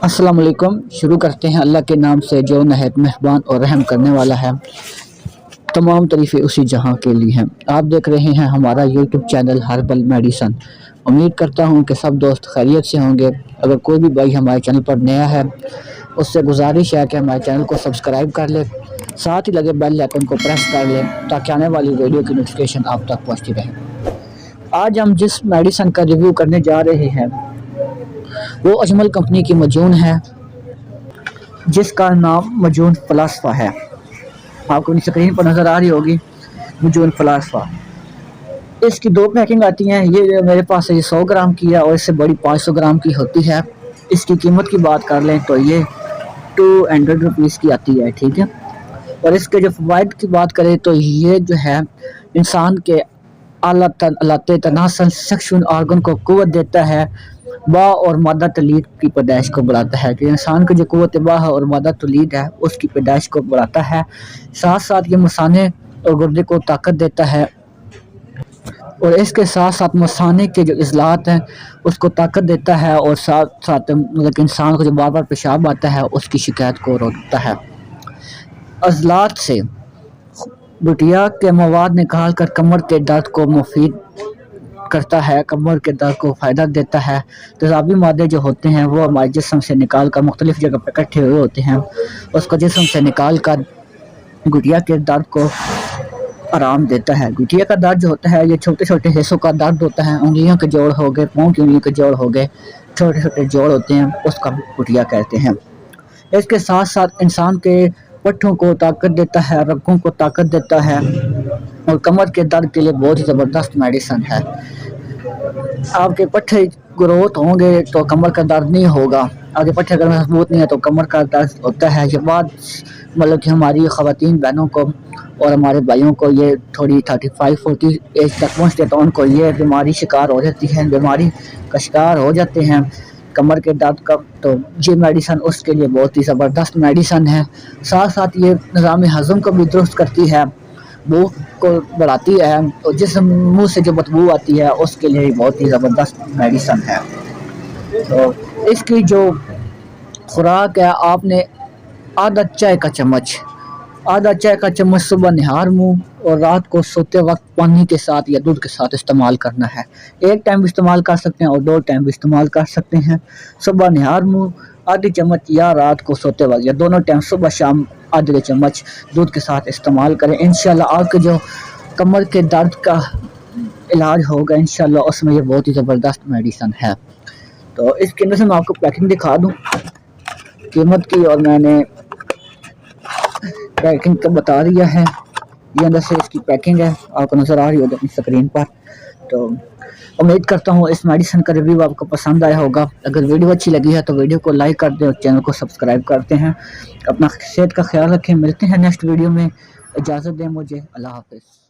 अस्सलाम वालेकुम। शुरू करते हैं अल्लाह के नाम से जो नहायत मेहरबान और रहम करने वाला है। तमाम तारीफ़ें उसी जहां के लिए हैं। आप देख रहे हैं हमारा यूट्यूब चैनल हर्बल मेडिसन। उम्मीद करता हूं कि सब दोस्त खैरियत से होंगे। अगर कोई भी भाई हमारे चैनल पर नया है उससे गुजारिश है कि हमारे चैनल को सब्सक्राइब कर ले, साथ ही लगे बेल आइकन को प्रेस कर ले ताकि आने वाली वीडियो की नोटिफिकेशन आप तक पहुँचती रहे। आज हम जिस मेडिसन का रिव्यू करने जा रहे हैं वो अजमल कंपनी की मजून है, जिसका नाम मजून फलासफा है। आपको स्क्रीन पर नज़र आ रही होगी मजून फलासफा। इसकी दो पैकिंग आती हैं। ये मेरे पास ये 100 ग्राम की है और इससे बड़ी 500 ग्राम की होती है। इसकी कीमत की बात कर लें तो ये 200 रुपीज़ की आती है, ठीक है। और इसके जो फ़वाइद की बात करें तो ये जो है इंसान के आलाते तनासल सेक्सुअल ऑर्गन को क़ुव्वत देता है, बा और मादा तलीद की पैदाइश को बढ़ाता है। कि इंसान की जो क़ुव्वत बाह और मादा तलीद है उसकी पैदाइश को बढ़ाता है। साथ साथ ये मसाने और गुर्दे को ताकत देता है और इसके साथ साथ मसाने के जो इज़लात हैं उसको ताकत देता है और साथ साथ मतलब इंसान को जो बार बार पेशाब आता है उसकी शिकायत को रोकता है। अज़लात से बुटिया के मवाद निकाल कर कमर के दर्द को मुफीद करता है, कमर के दर्द को फ़ायदा देता है। तेज़ाबी मादे जो होते हैं वो हमारे जिस्म से निकाल कर मुख्तलिफ़ जगह पर इकट्ठे हुए होते हैं, उसको जिस्म से निकाल कर गुटिया के दर्द को आराम देता है। गुटिया का दर्द जो होता है ये छोटे छोटे हिस्सों का दर्द होता है। उंगलियों के जोड़ हो गए, पाँव की उंगलियों के जोड़ हो गए, छोटे छोटे जोड़ होते हैं, उसका गुटिया कहते हैं। इसके साथ साथ इंसान के पट्ठों को ताकत देता है, रगों को ताकत देता है और कमर के दर्द के लिए बहुत ही ज़बरदस्त मेडिसन है। आपके पट्ठे ग्रोथ होंगे तो कमर का दर्द नहीं होगा। आपके पट्ठे अगर मजबूत नहीं है तो कमर का दर्द होता है। ये बात मतलब कि हमारी ख़वातीन बहनों को और हमारे भाइयों को ये थोड़ी 35-40 एज तक पहुँचते तो उनको ये बीमारी शिकार हो जाती है, बीमारी का शिकार हो जाते हैं कमर के दर्द का। तो ये मेडिसन उसके लिए बहुत ही ज़बरदस्त मेडिसन है। साथ साथ ये निज़ाम हज़म को भी दुरुस्त करती है, भूख को बढ़ाती है और जिस मुंह से जो बदबू आती है उसके लिए बहुत ही ज़बरदस्त मेडिसन है। तो इसकी जो खुराक है, आपने आधा चाय का चम्मच सुबह निहार मुँह और रात को सोते वक्त पानी के साथ या दूध के साथ इस्तेमाल करना है। एक टाइम भी इस्तेमाल कर सकते हैं और 2 टाइम भी इस्तेमाल कर सकते हैं। सुबह निहार मुँह आधी चम्मच या रात को सोते वक्त या दोनों टाइम सुबह शाम आधे चम्मच दूध के साथ इस्तेमाल करें। इंशाल्लाह आपके जो कमर के दर्द का इलाज होगा इंशाल्लाह उसमें ये बहुत ही ज़बरदस्त मेडिसन है। तो इसके अंदर से मैं आपको पैकिंग दिखा दूँ कीमत की, और मैंने पैकिंग का बता दिया है। ये अंदर से इसकी पैकिंग है, आपको नज़र आ रही होगी अपनी स्क्रीन पर। तो उम्मीद करता हूँ इस मेडिसन का रिव्यू आपको पसंद आया होगा। अगर वीडियो अच्छी लगी है तो वीडियो को लाइक कर दें और चैनल को सब्सक्राइब करते हैं। अपना सेहत का ख्याल रखें। मिलते हैं नेक्स्ट वीडियो में। इजाज़त दें मुझे। अल्लाह हाफ़िज़।